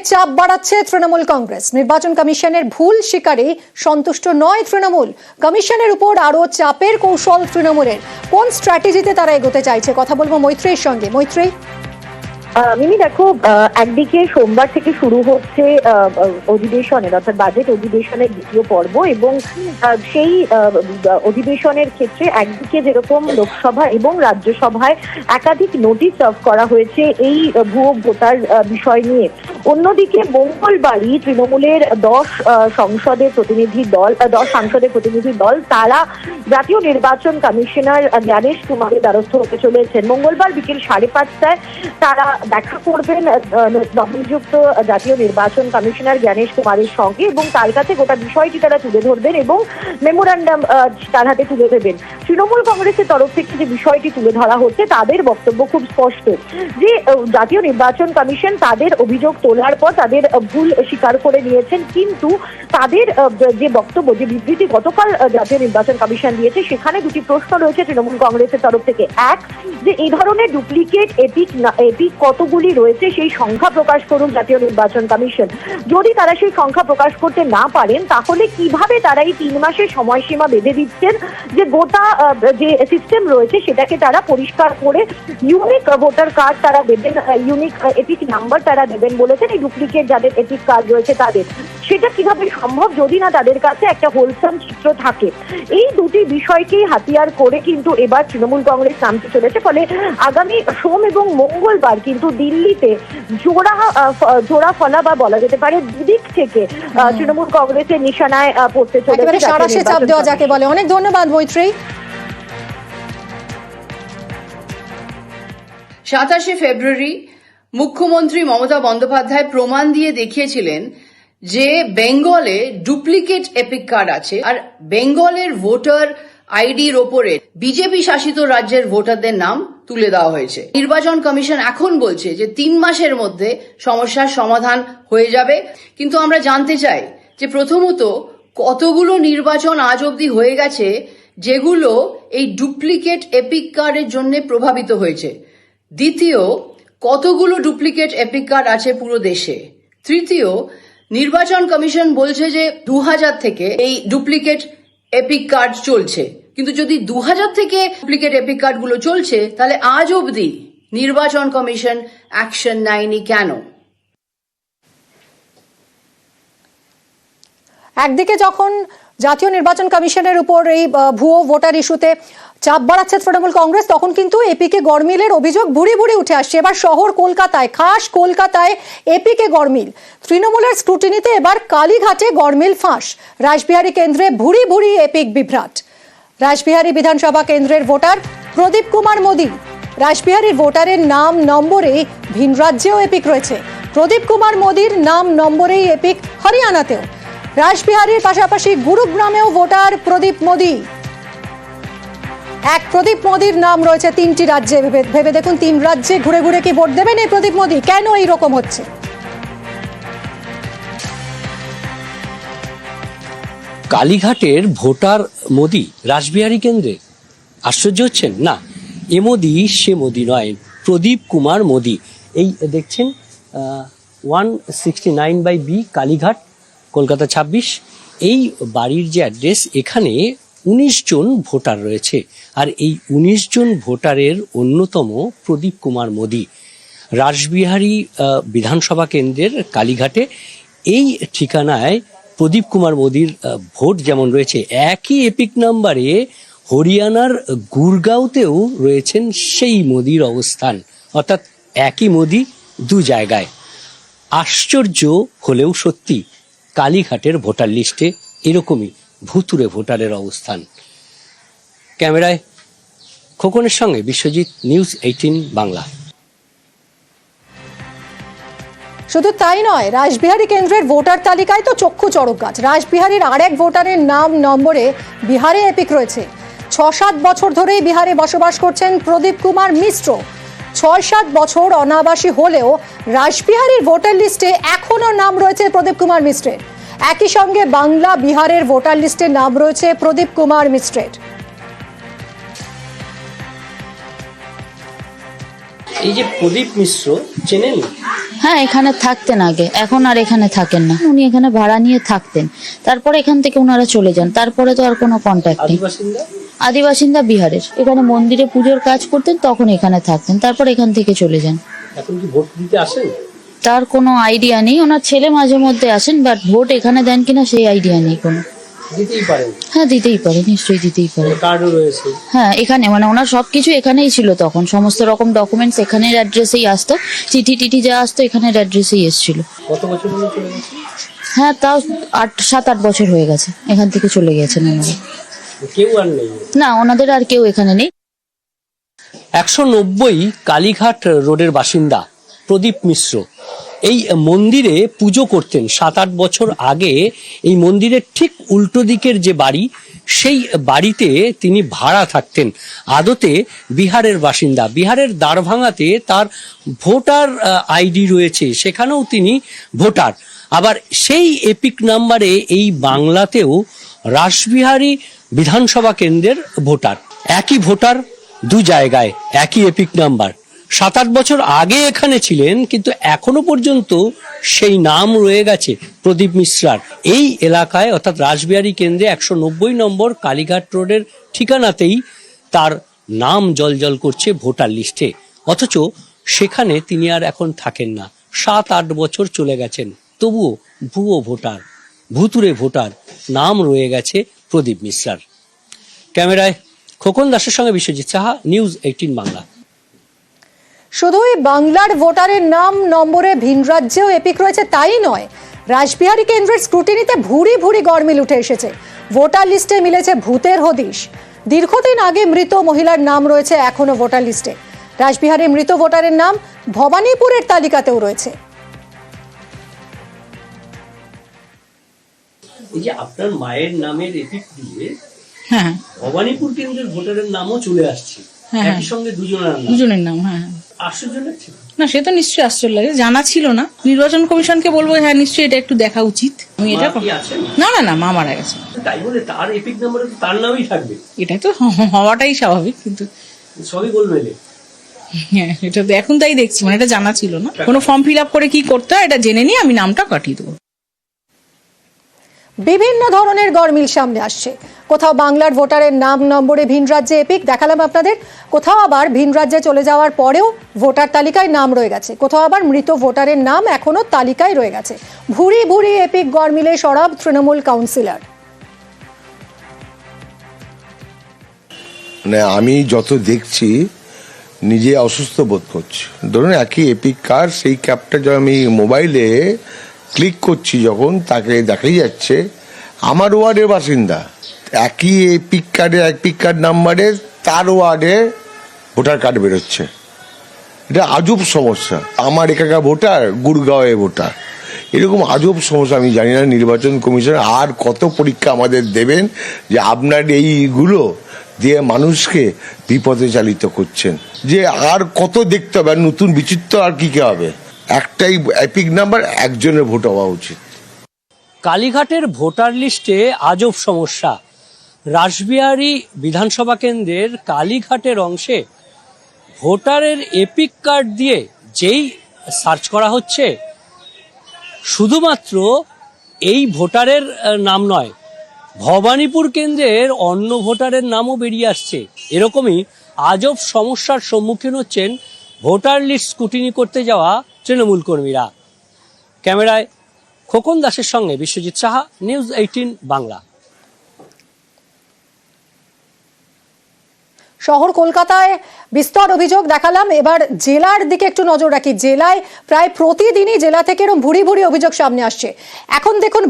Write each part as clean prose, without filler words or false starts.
চাপ বাড়াচ্ছে তৃণমূল কংগ্রেস। নির্বাচন কমিশনের ভুল স্বীকারে সন্তুষ্ট নয় তৃণমূল। কমিশনের উপর আরো চাপের কৌশল তৃণমূলের। কোন স্ট্র্যাটেজিতে তারা এগোতে চাইছে, কথা বলবো মৈত্রীর সঙ্গে। মৈত্রী, মিমি দেখো, একদিকে সোমবার থেকে শুরু হচ্ছে অধিবেশনের অর্থাৎ বাজেট অধিবেশনের দ্বিতীয় পর্ব, এবং সেই অধিবেশনের ক্ষেত্রে একদিকে যেরকম লোকসভা এবং রাজ্যসভায় একাধিক নোটিশ সার্ভ করা হয়েছে এই ভুয়ো ভোটার বিষয় নিয়ে, অন্যদিকে মঙ্গলবারই তৃণমূলের 10 সাংসদের প্রতিনিধি দল তারা জাতীয় নির্বাচন কমিশনার জ্ঞানেশ কুমারের দ্বারস্থ হতে চলেছেন। মঙ্গলবার বিকেল 5:30টায় তারা দেখা করবেন নবনিযুক্ত জাতীয় নির্বাচন কমিশনার জ্ঞানেশ কুমারের সঙ্গে, এবং তার কাছে গোটা বিষয়টি তারা তুলে ধরবেন এবং মেমোরান্ডাম তার হাতে তুলে দেবেন। তৃণমূল কংগ্রেসের তরফ থেকে যে বিষয়টি তুলে ধরা হচ্ছে, তাদের বক্তব্য খুব স্পষ্ট যে জাতীয় নির্বাচন কমিশন তাদের অভিযোগ তোলার পর তাদের ভুল স্বীকার করে নিয়েছেন, কিন্তু তাদের যে বক্তব্য, যে বিবৃতি গতকাল জাতীয় নির্বাচন কমিশন দিয়েছে, সেখানে দুটি প্রশ্ন রয়েছে তৃণমূল কংগ্রেসের তরফ থেকে। এক, যে এই ধরনের ডুপ্লিকেট এপিক কতগুলি রয়েছে সেই সংখ্যা প্রকাশ করুন জাতীয় নির্বাচন কমিশন। যদি তারা সেই সংখ্যা প্রকাশ করতে না পারেন, তাহলে কিভাবে তারা এই 3 মাসের সময়সীমা বেঁধে দিচ্ছেন যে গোটা যে সিস্টেম রয়েছে সেটাকে তারা পরিষ্কার করে ইউনিক ভোটার কার্ড তারা দেবেন, ইউনিক এপিক নাম্বার তারা দেবেন বলেছেন। এই ডুপ্লিকেট যাদের এপিক কার্ড রয়েছে তাদের, সেটা কিভাবে সম্ভব যদি না তাদের কাছে একটা হোলসাম চিত্র থাকে? এই দুটি বিষয়কেই হাতিয়ার করে কিন্তু এবার তৃণমূল কংগ্রেস নামতে চলেছে। ফলে আগামী সোম এবং মঙ্গলবার কিন্তু দিল্লিতে জোড়া ফলা বা বলা যেতে পারে দুদিক থেকে তৃণমূল কংগ্রেসের নিশানায় পড়তে চলেছে সারাশে চাপ দেওয়া যাকে বলে। অনেক ধন্যবাদ মৈত্রী। 27শে ফেব্রুয়ারি মুখ্যমন্ত্রী মমতা বন্দ্যোপাধ্যায় প্রমাণ দিয়ে দেখিয়েছিলেন যে বেঙ্গলে ডুপ্লিকেট এপিক কার্ড আছে, আর বেঙ্গলের ভোটার আইডির ওপরে বিজেপি শাসিত রাজ্যের ভোটারদের নাম তুলে দেওয়া হয়েছে। নির্বাচন কমিশন এখন বলছে যে 3 মাসের মধ্যে সমস্যার সমাধান হয়ে যাবে, কিন্তু আমরা জানতে চাই যে প্রথমত কতগুলো নির্বাচন আজ অবধি হয়ে গেছে যেগুলো এই ডুপ্লিকেট এপিক কার্ডের জন্য প্রভাবিত হয়েছে। দ্বিতীয়, কতগুলো ডুপ্লিকেট এপিক কার্ড আছে পুরো দেশে। তৃতীয়, নির্বাচন কমিশন বলছে যে 2000 থেকে এই ডুপ্লিকেট এপিক কার্ড চলছে, কিন্তু যদি 2000 থেকে ডুপ্লিকেট এপিক কার্ড গুলো চলছে, তাহলে আজ অবধি নির্বাচন কমিশন অ্যাকশন নেয়নি কেন? একদিকে যখন জাতীয় নির্বাচন কমিশনের উপর এই ভুয়ো ভোটার ইস্যুতে চাপ বাড়াচ্ছে তৃণমূল কংগ্রেস, তখন কিন্তু এপিকে গড়মিলের অভিযোগ ভুরি ভুরি উঠে আসছে। এবার শহর কলকাতায়, খাস কলকাতায় এপিকে গড়মিল। তৃণমূলের স্ক্রুটিনিতে এবার কালীঘাটে গড়মিল ফাঁস। রাসবিহারী কেন্দ্রে ভুরি ভুরি এপিক বিভ্রাট। রাসবিহারী বিধানসভা কেন্দ্রের ভোটার প্রদীপ কুমার মোদী। রাসবিহারীর ভোটারের নাম নম্বরে ভিন রাজ্যেও এপিক রয়েছে। প্রদীপ কুমার মোদীর নাম নম্বরেই এপিক হরিয়ানাতেও। রাসবিহারীর পাশাপাশি গুরুগ্রামেও ভোটার প্রদীপ মোদী। প্রদীপ মোদীর নাম রয়েছে 3টি রাজ্যে। ভেবে দেখুন, 3 রাজ্যে ঘুরে ঘুরে কি ভোট দেবেন এই প্রদীপ মোদী? কেন এইরকম হচ্ছে? কালীঘাটের ভোটার মোদী রাসবিহারী কেন্দ্রে আশ্চর্য হচ্ছেন? না, এ মোদী সে মোদী নয়, প্রদীপ কুমার মোদী। এই দেখছেন 169/B কালীঘাট, কলকাতা 26। এই বাড়ির যে অ্যাড্রেস, এখানে 19 জন ভোটার রয়েছে, আর এই 19 জন ভোটারের অন্যতম প্রদীপ কুমার মোদী। রাসবিহারী বিধানসভা কেন্দ্রের কালীঘাটে এই ঠিকানায় প্রদীপ কুমার মোদীর ভোট যেমন রয়েছে, একই এপিক নাম্বারে হরিয়ানার গুরগাঁওতেও রয়েছেন সেই মোদীর অবস্থান। অর্থাৎ একই মোদী 2 জায়গায়। আশ্চর্য হলেও সত্যি, কালীঘাটের ভোটার লিস্টে এরকমই ভুতুরে ভোটারের অবস্থান। ক্যামেরায় খোকনের সঙ্গে বিশ্বজিৎ, নিউজ 18 বাংলা। শুধু তাই নয়, রাসবিহারী কেন্দ্রের ভোটার তালিকায় তো চক্ষু চড়ক গাছ। রাসবিহারীর আরেক ভোটারের নাম নম্বরে বিহারে এপিক রয়েছে। 6-7 বছর ধরেই বিহারে বসবাস করছেন প্রদীপ কুমার মিশ্র। 6-7 বছর অনাবাসী হলেও রাসবিহারীর ভোটার লিস্টে এখনো নাম রয়েছে প্রদীপ কুমার মিশ্রের। একই সঙ্গে বাংলা, বিহারের ভোটার লিস্টে নাম রয়েছে প্রদীপ কুমার মিশ্রের। এই যে প্রদীপ মিশ্র চেনেন? হ্যাঁ, এখানে থাকতেন আগে, এখন আর এখানে থাকেন না। উনি এখানে ভাড়া নিয়ে থাকতেন, তারপরে এখান থেকে ওনারা চলে যান, তারপরে তো আর কোনো কন্ট্যাক্ট নেই। আদিবাসিন্দা? আদিবাসিন্দা বিহারের, এখানে মন্দিরে পুজোর কাজ করতেন, তখন এখানে থাকতেন, তারপর এখান থেকে চলে যান। এখন কি ভোট দিতে আসেন? তার কোনো আইডিয়া নেই, ওনার ছেলে মাঝে মধ্যে আসেন, বাট ভোট এখানে দেন কিনা সেই আইডিয়া নেই কোনো। দিতেই পারেন? হ্যাঁ, দিতেই পারে, নিশ্চয়ই দিতেই পারে। কার্ডও রয়েছে? হ্যাঁ, এখানে মানে ওনার সবকিছু এখানেই ছিল তখন, সমস্ত রকম ডকুমেন্টস এখানের অ্যাড্রেসেই আসতো, চিঠি টিঠি যা আসতো এখানের অ্যাড্রেসেই এসেছিল। কত বছর হলো চলে গেছে? হ্যাঁ, তাও 7-8 বছর হয়ে গেছে এখান থেকে চলে গেছেন ওনারা। কেউ আর নেই? না, ওনাদের আর কেউ এখানে নেই। 190 কালীঘাট রোডের বাসিন্দা প্রদীপ মিশ্র এই মন্দিরে পুজো করতেন। 7-8 বছর আগে এই মন্দিরের ঠিক উল্টো দিকের যে বাড়ি, সেই বাড়িতে তিনি ভাড়া থাকতেন। আদতে বিহারের বাসিন্দা, বিহারের দারভাঙাতে তার ভোটার আইডি রয়েছে, সেখানেও তিনি ভোটার। আবার সেই এপিক নাম্বারে এই বাংলাতেও রাসবিহারী বিধানসভা কেন্দ্রের ভোটার। একই ভোটার দু জায়গায়, একই এপিক নাম্বার। 7-8 বছর আগে এখানে ছিলেন, কিন্তু এখনো পর্যন্ত সেই নাম রয়ে গেছে প্রদীপ মিশ্রার। এই এলাকায় অর্থাৎ রাসবিহারী কেন্দ্রে 190 নম্বর কালীঘাট রোডের ঠিকানাতেই তার নাম জলজল করছে ভোটার লিস্টে। অথচ সেখানে তিনি আর এখন থাকেন না। 7-8 বছর চলে গেছেন, তবুও ভুয়ো ভোটার, ভুতুরে ভোটার নাম রয়ে গেছে প্রদীপ মিশ্রার। ক্যামেরায় খোকন দাসের সঙ্গে বিশ্বজিৎ সাহা, নিউজ 18 বাংলা। শুধুই বাংলার ভোটারের নাম নম্বরে ভিন রাজ্যেও এপিক রয়েছে তাই নয়, রাসবিহারী কেন্দ্রের স্ক্রুটিনিতে ভুরি ভুরি গরমিল উঠে এসেছে। ভোটার লিস্টে মিলেছে ভূতের হদিশ। দীর্ঘদিন আগে মৃত মহিলার নাম রয়েছে এখনো ভোটার লিস্টে। রাসবিহারীর মৃত ভোটারের নাম ভবানীপুরের তালিকাতেও রয়েছে। এই যে আপনার মায়ের নামের এপিক দিয়ে হ্যাঁ, ভবানীপুর কেন্দ্রের ভোটারের নামও চলে আসছে, হ্যাঁ, একই সঙ্গে দুজনের নাম। হ্যাঁ, আশ্চর্য লাগছে না সে তো নিশ্চয়ই আশ্চর্য লাগে, জানা ছিল না। নির্বাচন কমিশনকে বলবো হ্যাঁ নিশ্চয়ই এটা একটু দেখা উচিত। আমি এটা না মা মারা গেছে, তাই বলে তার এপিক নাম্বারে তো তার নামই থাকবে, এটাই তো হওয়াটাই স্বাভাবিক। কিন্তু সবই গোলমেলে। হ্যাঁ, এটা তো এখন তাই দেখছি, মানে এটা জানা ছিল না। কোনো ফর্ম ফিল আপ করে কি করতে হয় এটা জেনে নিয়ে আমি নামটা কাটিয়ে দেবো। বিভিন্ন ধরনের গরমিল সামনে আসছে। কোথাও বাংলার ভোটারের নাম নম্বরে ভিন রাজ্যে এপিক দেখালাম আপনাদের, কোথাও আবার ভিন রাজ্যে চলে যাওয়ার পরেও ভোটার তালিকায় নাম রয়ে গেছে, কোথাও আবার মৃত ভোটারের নাম এখনো তালিকায় রয়ে গেছে। ভুরি ভুরি এপিক গরমিলে সরব তৃণমূল কাউন্সিলর। মানে আমি যত দেখছি নিজে অসুস্থ বোধ করছি। ধরুন একই এপিক কার্ড, সেই ক্যাপটা যখন আমি মোবাইলে ক্লিক করছি যখন, তাকে দেখাই যাচ্ছে আমার ওয়ার্ডের বাসিন্দা, একই এপিক কার্ডে এপিক কার্ড নাম্বারে তার ওয়ার্ডে ভোটার কার্ড বেরোচ্ছে। এটা আজব সমস্যা। আমার এখানকার ভোটার গুড়গাঁওয়ে ভোটার, এরকম আজব সমস্যা। আমি জানি না নির্বাচন কমিশন আর কত পরীক্ষা আমাদের দেবেন যে আপনার এইগুলো দিয়ে মানুষকে বিপদে চালিত করছেন, যে আর কত দেখতে হবে, আর নতুন বিচিত্র আর কি কি হবে। একটাই এপিক নাম্বার, একজনের ভোট হওয়া উচিত। কালীঘাটের ভোটার লিস্টে আজব সমস্যা। রাসবিহারী বিধানসভা কেন্দ্রের কালীঘাটের অংশে ভোটারের এপিক কার্ড দিয়ে যেই সার্চ করা হচ্ছে, শুধুমাত্র এই ভোটারের নাম নয়, ভবানীপুর কেন্দ্রের অন্য ভোটারের নামও বেরিয়ে আসছে। এরকমই আজব সমস্যার সম্মুখীন হচ্ছেন ভোটার লিস্ট স্ক্রুটিনি করতে যাওয়া তৃণমূল কর্মীরা। ক্যামেরায় খোকন দাসের সঙ্গে বিশ্বজিৎ সাহা, নিউজ 18 বাংলা। শহর কলকাতায় বিস্তর অভিযোগ দেখালাম, এবার জেলার দিকে একটু নজর রাখি। জেলায় প্রায় প্রতিদিনই জেলা থেকে এরকম ভুরি ভুরি অভিযোগ সামনে আসছে। এখন দেখুন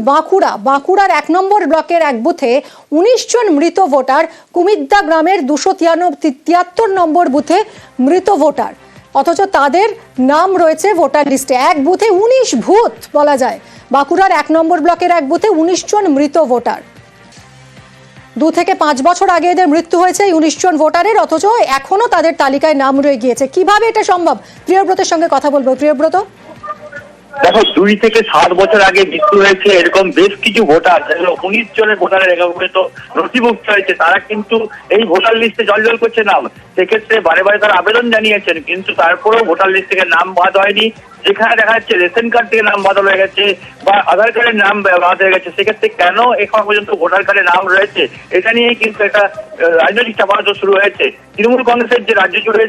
বাঁকুড়ার 1 নম্বর ব্লকের এক বুথে 19 জন মৃত ভোটার, কুমিদ্দা গ্রামের 273 নম্বর বুথে মৃত ভোটার, অথচ তাদের নাম রয়েছে ভোটার লিস্টে। এক বুথে 19 ভূত বলা যায়। বাঁকুড়ার 1 নম্বর ব্লকের এক বুথে 19 জন মৃত ভোটার। 2 থেকে 5 বছর আগে এদের মৃত্যু হয়েছে 19 জন ভোটারের, অথচ এখনো তাদের তালিকায় নাম রয়ে গিয়েছে। কিভাবে এটা সম্ভব? প্রিয়ব্রতের সঙ্গে কথা বলবো। প্রিয়ব্রত, দেখো 2 থেকে 7 বছর আগে মৃত্যু হয়েছে এরকম বেশ কিছু ভোটার, 19 জনের ভোটারের এভাবে তো নথিভুক্ত হয়েছে, তারা কিন্তু এই ভোটার লিস্টে জলজল করছে নাম। সেক্ষেত্রে বারে বারে তারা আবেদন জানিয়েছেন, কিন্তু তারপরেও ভোটার লিস্ট থেকে নাম বাদ হয়নি। যেখানে দেখা যাচ্ছে রেশন কার্ড থেকে নাম বাদল হয়ে গেছে বা আধার কার্ডের নাম বাদ হয়ে গেছে, সেক্ষেত্রে কেন এখন পর্যন্ত ভোটার কার্ডে নাম রয়েছে, এটা নিয়েই কিন্তু একটা রাজনৈতিক চাপানো শুরু হয়েছে। তৃণমূল কংগ্রেসের যে রাজ্য জুড়ে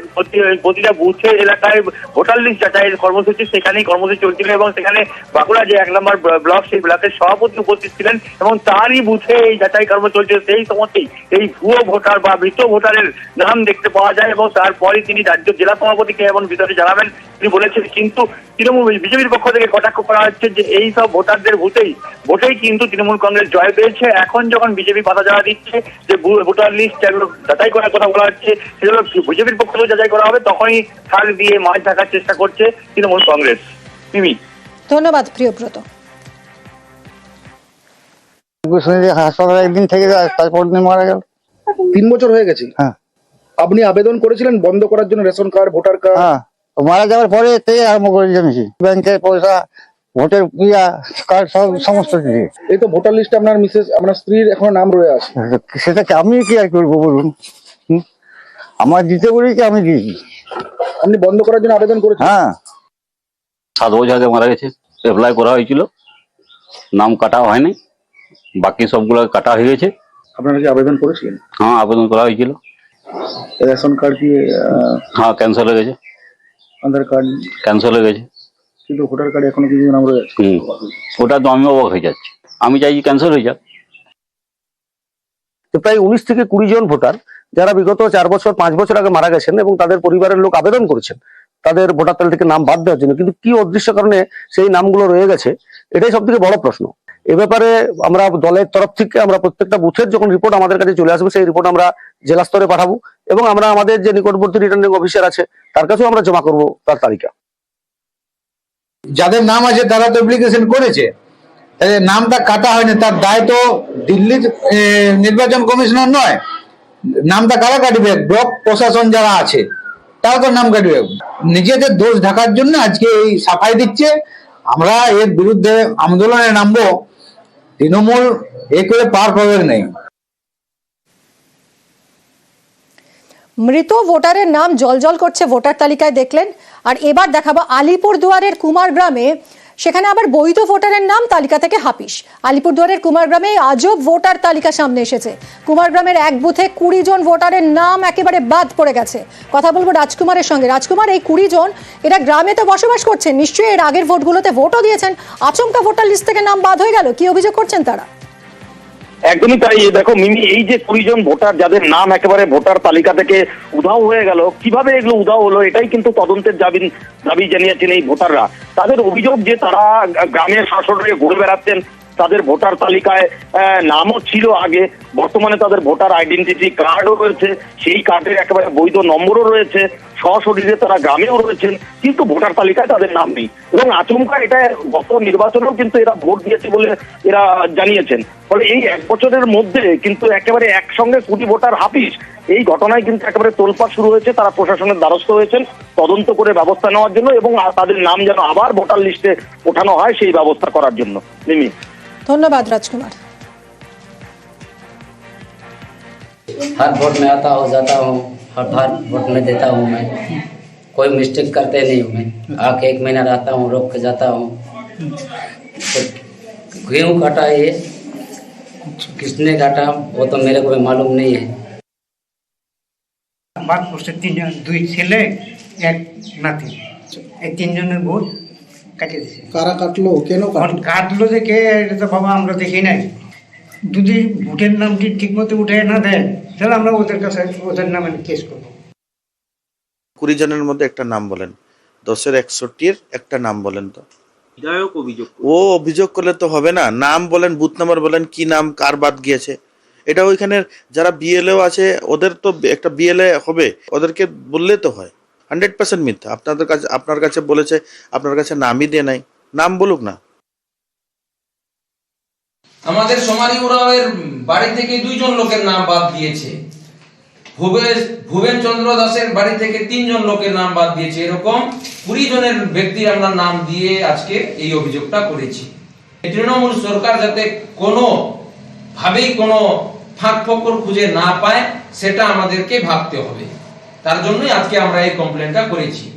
প্রতিটা বুথে এলাকায় ভোটার লিস্ট যাচাইয়ের কর্মসূচি, সেখানেই কর্মসূচি চলছিল এবং সেখানে বাঁকুড়া যে 1 নম্বর ব্লক, সেই ব্লকের সভাপতি উপস্থিত ছিলেন এবং তারই বুথে এই যাচাই কর্ম চলছে। সেই সময়তেই এই ভুয়ো ভোটার বা মৃত ভোটারের নাম দেখতে পাওয়া যায় এবং তারপরই তিনি রাজ্য জেলা সভাপতিকে এবং ভিতরে জানাবেন তিনি বলেছেন। কিন্তু তৃণমূল বিজেপির পক্ষ থেকে কটাক্ষ করা হচ্ছে যে এই সব ভোটারদের ভোটেই কিন্তু তৃণমূল কংগ্রেস জয় পেয়েছে। এখন যখন বিজেপি বাধা যাওয়া দিচ্ছে যে ভোটার লিস্ট যেগুলো যাচাই করার কথা বলা হচ্ছে সেগুলো বিজেপির পক্ষ থেকে যাচাই করা হবে, তখনই ছাড় দিয়ে মাছ ঢাকার চেষ্টা করছে তৃণমূল কংগ্রেস। মিমি, ধন্যবাদ প্রিয়ব্রত। হাসপাতালে একদিন থেকে তারপর দিন মারা গেল। 3 বছর হয়ে গেছে। হ্যাঁ, আপনি আবেদন করেছিলেন বন্ধ করার জন্য রেশন কার্ড, ভোটার কার্ড? হ্যাঁ, মারা যাওয়ার পরে থেকে আরম্ভ করে জমেছি, ব্যাংকের পয়সা, ভোটের কার্ড, সব সমস্ত কিছু। এই তো ভোটার লিস্টে আপনার মিসেস, আপনার স্ত্রীর এখনো নাম রয়ে আছে। সেটাকে আমি কি আর করবো বলুন? আমার দিতে বলেছি, আমি দিয়েছি। আপনি বন্ধ করার জন্য আবেদন করেছেন? হ্যাঁ, 7 বছর আগে মারা গেছে, অ্যাপ্লাই করা হয়েছিল, নাম কাটা হয়নি, বাকি সবগুলো কাটা হয়ে গেছে। আপনারা কি আবেদন করেছিলেন? হ্যাঁ, আবেদন করা হয়েছিল। রেশন কার্ড দিয়ে? হ্যাঁ, ক্যান্সেল হয়ে গেছে। আধার কার্ড ক্যান্সেল হয়ে গেছে, কিন্তু ভোটার কার্ডে এখনো কিছু নাম রয়ে আছে। ওটা তো আমি অবাক হয়ে যাচ্ছি, আমি চাইছি ক্যান্সেল হয়ে যাক। প্রায় 19 থেকে 20 জন ভোটার যারা বিগত 4 বছর 5 বছর আগে মারা গেছেন এবং তাদের পরিবারের লোক আবেদন করেছেন তাদের ভোটার তালিকা থেকে নাম বাদ দেওয়ার জন্য, কিন্তু কি অদৃশ্য কারণে সেই নামগুলো রয়ে গেছে, এটাই সব থেকে বড় প্রশ্ন। এ ব্যাপারে আমরা দলের তরফ থেকে আমরা প্রত্যেকটা বুথের যখন রিপোর্ট আমাদের কাছে চলে আসবে, সেই রিপোর্ট আমরা জেলা স্তরে পাঠাবো এবং আমরা আমাদের যে নিকটবর্তী রিটার্নিং অফিসার আছে তার কাছেও আমরা জমা করবো তার তালিকা। যাদের নাম আছে তারা তো অ্যাপ্লিকেশন করেছে, নামটা কাটা হয়নি, তার দায় তো দিল্লির নির্বাচন কমিশনার নয়। নামটা কারা কাটবে? ব্লক প্রশাসন যারা আছে তারা তো নাম কাটবে। নিজেদের দোষ ঢাকার জন্য আজকে এই সাফাই দিচ্ছে। আমরা এর বিরুদ্ধে আন্দোলনে নামবো, তৃণমূল এ করে পার পাবে নেই। মৃত ভোটারের নাম জলজল করছে ভোটার তালিকায় দেখলেন। আর এবার দেখাবো আলিপুরদুয়ারের কুমারগ্রামে, সেখানে আবার বৈধ ভোটারের নাম তালিকা থেকে হাপিস। আলিপুরদুয়ারের কুমারগ্রামে আজব ভোটার তালিকা সামনে এসেছে। কুমারগ্রামের এক বুথে 20 জন ভোটারের নাম একেবারে বাদ পড়ে গেছে। কথা বলবো রাজকুমারের সঙ্গে। রাজকুমার, এই 20 জন এরা গ্রামে তো বসবাস করছেন, নিশ্চয়ই এর আগের ভোটগুলোতে ভোটও দিয়েছেন, আচমকা ভোটার লিস্ট থেকে নাম বাদ হয়ে গেল, কি অভিযোগ করছেন তারা? একদমই তাই। দেখো মিমি, এই যে 20 জন ভোটার যাদের নাম একেবারে ভোটার তালিকা থেকে উধাও হয়ে গেল, কিভাবে এগুলো উধাও হলো, এটাই কিন্তু তদন্তের দাবি জানিয়েছেন এই ভোটাররা। তাদের অভিযোগ যে তারা গ্রামের শাসনে ঘুরে বেড়াচ্ছেন, তাদের ভোটার তালিকায় নামও ছিল আগে, বর্তমানে তাদের ভোটার আইডেন্টিটি কার্ডও রয়েছে, সেই কার্ডের একেবারে বৈধ নম্বরও রয়েছে, সশরীরে তারা গ্রামেও রয়েছেন, কিন্তু ভোটার তালিকায় তাদের নাম নেই। এবং আচমকা এটা গত নির্বাচনেও কিন্তু এরা ভোট দিয়েছে বলে এরা জানিয়েছেন। ফলে এই 1 বছরের মধ্যে কিন্তু একেবারে একসঙ্গে 20 ভোটার হাপিস, এই ঘটনায় কিন্তু একেবারে তোলপাড় শুরু হয়েছে। তারা প্রশাসনের দ্বারস্থ হয়েছেন তদন্ত করে ব্যবস্থা নেওয়ার জন্য এবং তাদের নাম যেন আবার ভোটার লিস্টে ওঠানো হয় সেই ব্যবস্থা করার জন্য। মিমি, ধন্যবাদ রাজকুমার। हर वोट में आता हो जाता हूँ, हर वोट में देता हूँ मैं, कोई मिस्टेक करते नहीं हूँ मैं। आके 1 महीना रहता हूँ, रोक के जाता हूँ। तो क्यों काटा ये, किसने काटा, वो तो मेरे को भी मालूम नहीं है। বাদ পড়ছে 3 জন, 2 ছেলে 1 নাতি, এই 3 জনের ভোট কাটিয়ে দিয়েছে। কারা কাটলো, কেন কাটলো যে কে, এটা তো বাবা আমরা দেখি নাই। যদি ভোটের নামটি ঠিক মতো উঠে না দেয় তাহলে আমরা ওদের কাছে ওদের নামে কেস করবো। 20 জনের মধ্যে একটা নাম বলেন, 10-এর 61-এর একটা নাম বলেন তো। ও অভিযোগ করলে তো হবে না, নাম বলেন, বুথ নাম্বার বলেন, কি নাম কার বাদ গিয়েছে। এটা ওইখানে যারা বিএলএ আছে ওদের তো একটা বিএলএ হবে, ওদেরকে বললে তো হয়। 100% মিথ্যা। আপনার কাছে বলেছে, আপনার কাছে নামই দিয়ে নাই, নাম বলুক না। আমাদের সোমারি উরাওয়ের বাড়ি থেকে 2 জন লোকের নাম বাদ দিয়েছে। ভুবন চন্দ্র দাসের বাড়ি থেকে 3 জন লোকের নাম বাদ দিয়েছে। এরকম 20 জনের ব্যক্তির আমরা নাম দিয়ে আজকে এই অভিযোগটা করেছি। তৃণমূল সরকার যাতে কোনো ভাবেই কোনো ফাঁক ফোকর খুঁজে না পায় সেটা আমাদেরকে ভাবতে হবে। তার জন্যই আজকে আমরা এই কমপ্লেনটা করেছি।